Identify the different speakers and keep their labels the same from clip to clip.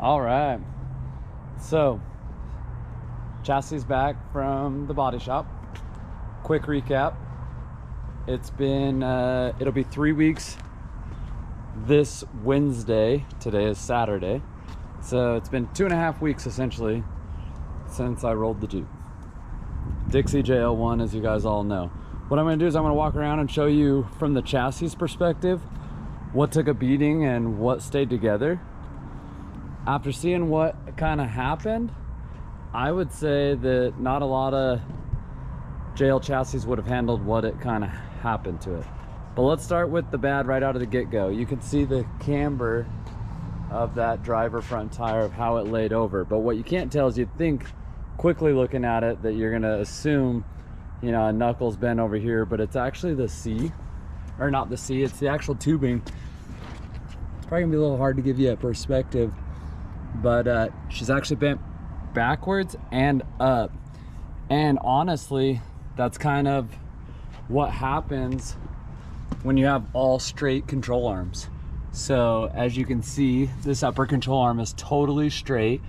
Speaker 1: All right, so chassis back from the body shop. Quick recap. It's been it'll be 3 weeks this Wednesday. Today is Saturday, so it's been 2.5 weeks essentially since I rolled the Jeep. Dixie JL1, as you guys all know. What I'm going to do is I'm going to walk around and show you from the chassis perspective what took a beating and what stayed together. After seeing what kind of happened, I would say that not a lot of JL chassis would have handled what it kind of happened to it. But let's start with the bad right out of the get-go. You can see the camber of that driver front tire of how it laid over. But what you can't tell is you'd think, quickly looking at it, that you're going to assume, you know, a knuckles bent over here, but it's actually the C, or not the C, it's the actual tubing. It's probably going to be a little hard to give you a perspective, but she's actually bent backwards and up. And honestly, that's kind of what happens when you have all straight control arms. So as you can see, this upper control arm is totally straight.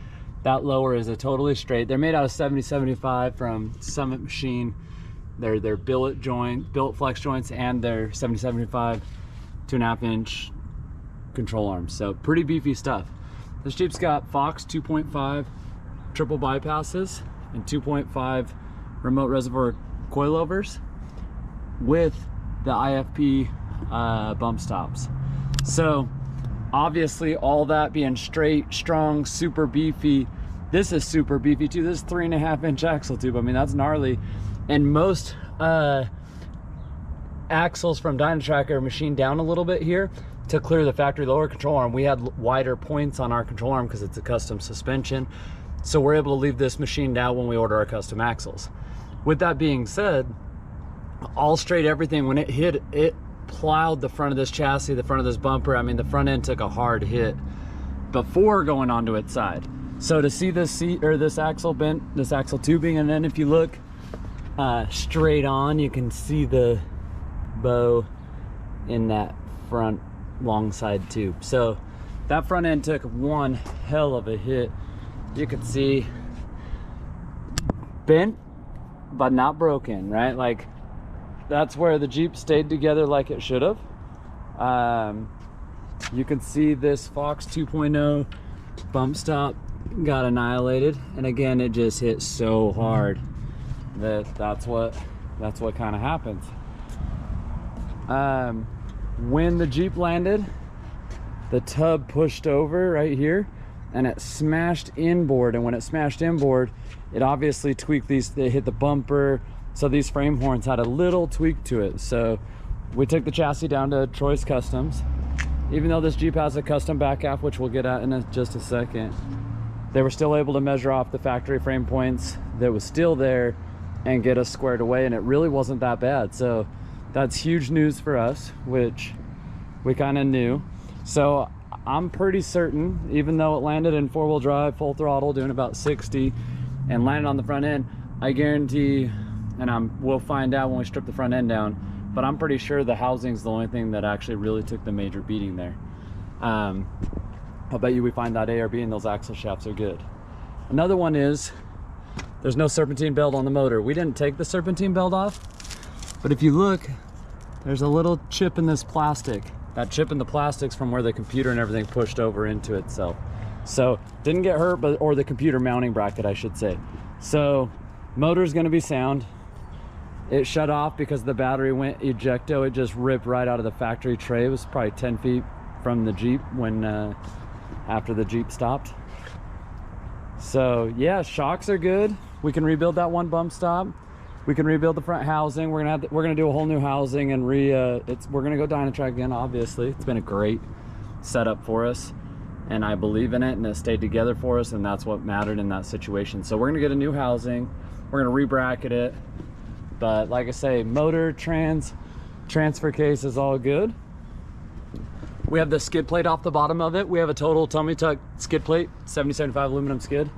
Speaker 1: That lower is a totally straight. They're made out of 70-75 from Summit Machine. They're billet flex joints, and they're 70-75 2.5 inch control arms. So pretty beefy stuff. This Jeep's got Fox 2.5 triple bypasses and 2.5 remote reservoir coilovers with the IFP bump stops. So obviously, all that being straight, strong, super beefy, this is super beefy too. This is 3.5 inch axle tube. I mean, that's gnarly. And most axles from Dynatrac are machined down a little bit here to clear the factory lower control arm. We had wider points on our control arm because it's a custom suspension. So we're able to leave this machined out when we order our custom axles. With that being said, all straight everything, when it hit, it plowed the front of this chassis, the front of this bumper. I mean, the front end took a hard hit before going onto its side. So to see this seat or this axle bent, this axle tubing, and then if you look straight on, you can see the bow in that front long side tube. So that front end took one hell of a hit. You can see bent but not broken, right? Like, that's where the Jeep stayed together like it should have. You can see this Fox 2.0 bump stop got annihilated, and again, it just hit so hard that's what kind of happens. When the Jeep landed, the tub pushed over right here and it smashed inboard, and when it smashed inboard, it obviously tweaked these. They hit the bumper, so these frame horns had a little tweak to it. So we took the chassis down to Troy's Customs. Even though this Jeep has a custom back half, which we'll get at in just a second, they were still able to measure off the factory frame points that was still there and get us squared away, and it really wasn't that bad. So that's huge news for us, which we kind of knew. So I'm pretty certain, even though it landed in 4-wheel drive, full throttle, doing about 60, and landed on the front end, I guarantee, and we'll find out when we strip the front end down, but I'm pretty sure the housing's the only thing that actually really took the major beating there. I'll bet you we find that ARB and those axle shafts are good. Another one is there's no serpentine belt on the motor. We didn't take the serpentine belt off, but if you look, there's a little chip in this plastic. That chip in the plastic's from where the computer and everything pushed over into itself. So didn't get hurt, or the computer mounting bracket, I should say. So motor's gonna be sound. It shut off because the battery went ejecto. It just ripped right out of the factory tray. It was probably 10 feet from the Jeep when after the Jeep stopped. So yeah, shocks are good. We can rebuild that one bump stop. We can rebuild the front housing. We're gonna do a whole new housing, and we're gonna go Dynatrac again. Obviously, it's been a great setup for us, and I believe in it, and it stayed together for us, and that's what mattered in that situation. So we're gonna get a new housing. We're gonna re-bracket it, but like I say, motor, transfer case is all good. We have the skid plate off the bottom of it. We have a total tummy tuck skid plate, 70-75 aluminum skid,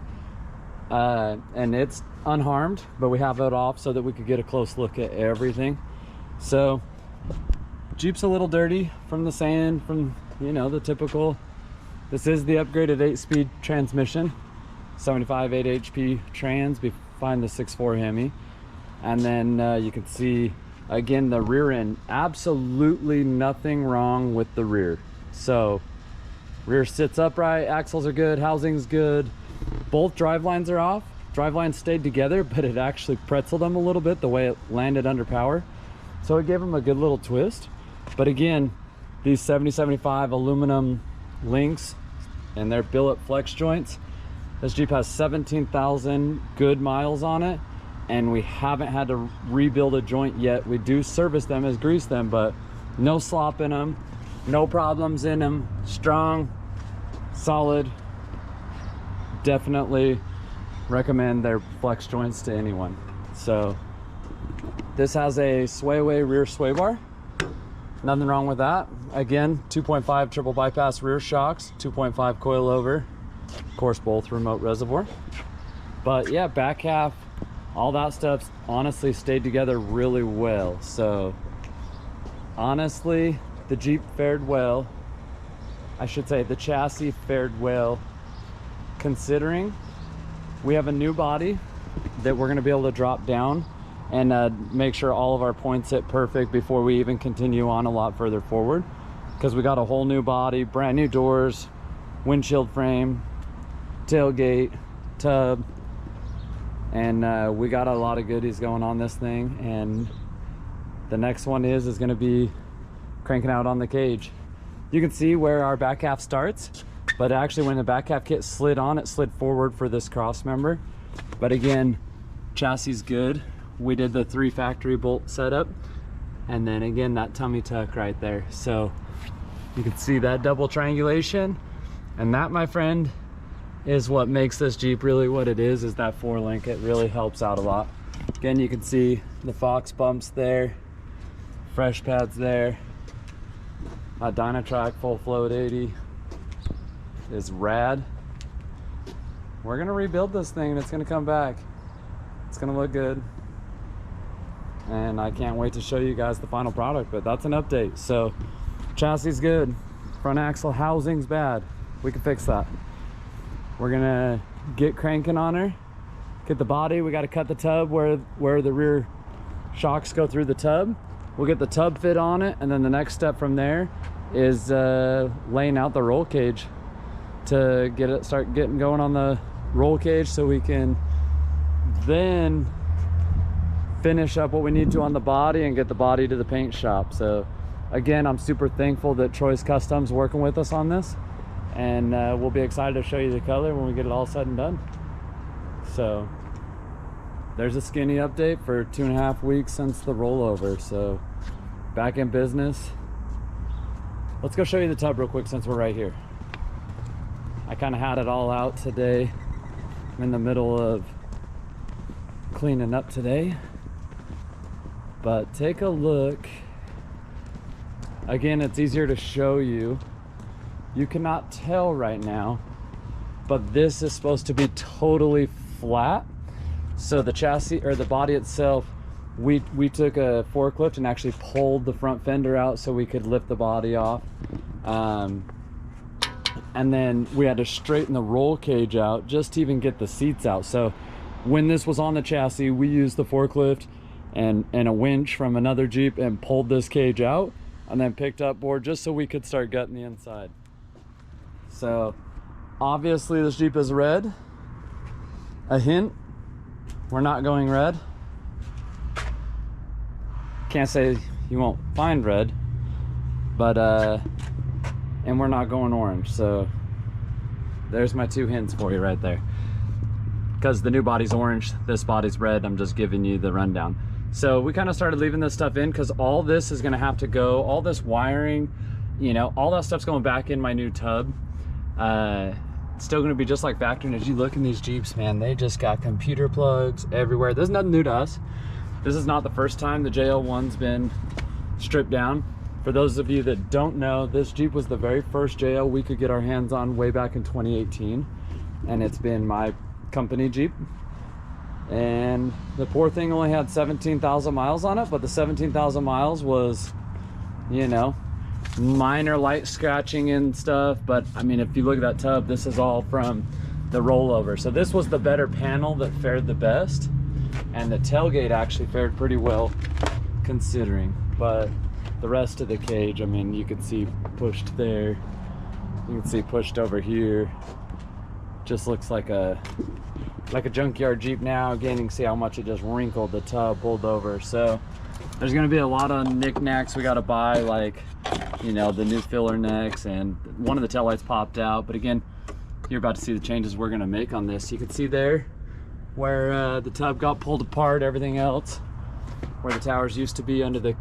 Speaker 1: and it's unharmed, but we have it off so that we could get a close look at everything. So Jeep's a little dirty from the sand, from, you know, the typical This is the upgraded 8-speed transmission, 75 8 HP trans behind the 6.4 Hemi. And then you can see again the rear end, absolutely nothing wrong with the rear. So rear sits upright, axles are good, housing's good. Both drive lines are off. Drive lines stayed together, but it actually pretzeled them a little bit the way it landed under power. So it gave them a good little twist. But again, these 70-75 aluminum links and their billet flex joints. This Jeep has 17,000 good miles on it, and we haven't had to rebuild a joint yet. We do service them as grease them, but no slop in them, no problems in them. Strong, solid. Definitely recommend their flex joints to anyone. So this has a sway away rear sway bar. Nothing wrong with that. Again, 2.5 triple bypass rear shocks, 2.5 coilover, of course both remote reservoir. But yeah, back half, all that stuff honestly stayed together really well. So honestly, the Jeep fared well. I should say the chassis fared well, considering we have a new body that we're going to be able to drop down and make sure all of our points hit perfect before we even continue on a lot further forward, because we got a whole new body, brand new doors, windshield frame, tailgate, tub, and we got a lot of goodies going on this thing. And the next one is going to be cranking out on the cage. You can see where our back half starts, but actually when the back half kit slid on, it slid forward for this cross member. But again, chassis is good. We did the 3 factory bolt setup, and then again that tummy tuck right there. So you can see that double triangulation, and that, my friend, is what makes this Jeep really what it is that 4-link. It really helps out a lot. Again, you can see the Fox bumps there, fresh pads there. My Dynatrac full float 80 is rad. We're gonna rebuild this thing and it's gonna come back. It's gonna look good, and I can't wait to show you guys the final product. But that's an update. So chassis is good, front axle housing's bad, we can fix that. We're gonna get cranking on her, get the body. We got to cut the tub where the rear shocks go through the tub. We'll get the tub fit on it, and then the next step from there is laying out the roll cage to start getting going on the roll cage, so we can then finish up what we need to on the body and get the body to the paint shop. So again, I'm super thankful that Troy's Customs working with us on this, and we'll be excited to show you the color when we get it all said and done. So there's a skinny update for 2.5 weeks since the rollover. So back in business. Let's go show you the tub real quick since we're right here. I kind of had it all out today. I'm in the middle of cleaning up today, but take a look. Again, it's easier to show you. You cannot tell right now, but this is supposed to be totally flat. So the chassis, or the body itself, we took a forklift and actually pulled the front fender out so we could lift the body off. And then we had to straighten the roll cage out just to even get the seats out. So when this was on the chassis, we used the forklift and a winch from another Jeep and pulled this cage out, and then picked up board just so we could start gutting the inside. So obviously this Jeep is red. A hint, we're not going red. Can't say you won't find red, but and we're not going orange. So there's my 2 hints for you right there. Because the new body's orange, this body's red. I'm just giving you the rundown. So we kind of started leaving this stuff in because all this is going to have to go, all this wiring, you know, all that stuff's going back in my new tub. It's still going to be just like factory. And as you look in these Jeeps, man, they just got computer plugs everywhere. There's nothing new to us. This is not the first time the JL1's been stripped down. For those of you that don't know, this Jeep was the very first JL we could get our hands on way back in 2018. And it's been my company Jeep. And the poor thing only had 17,000 miles on it, but the 17,000 miles was, you know, minor light scratching and stuff, but I mean, if you look at that tub, this is all from the rollover. So this was the better panel that fared the best, and the tailgate actually fared pretty well considering. But the rest of the cage, I mean, you can see pushed there, you can see pushed over here. Just looks like a junkyard Jeep now. Again, you can see how much it just wrinkled the tub, pulled over. So there's gonna be a lot of knickknacks we gotta buy, like, you know, the new filler necks, and one of the taillights popped out. But again, you're about to see the changes we're gonna make on this. You can see there where the tub got pulled apart, everything else, where the towers used to be under the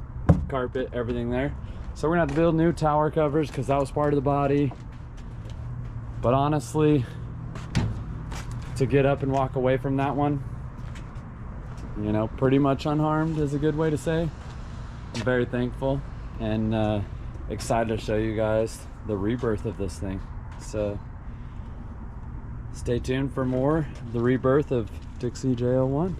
Speaker 1: carpet, everything there. So we're gonna have to build new tower covers because that was part of the body. But honestly, to get up and walk away from that one, you know, pretty much unharmed is a good way to say. I'm very thankful and excited to show you guys the rebirth of this thing. So stay tuned for more, the rebirth of Dixie JL1.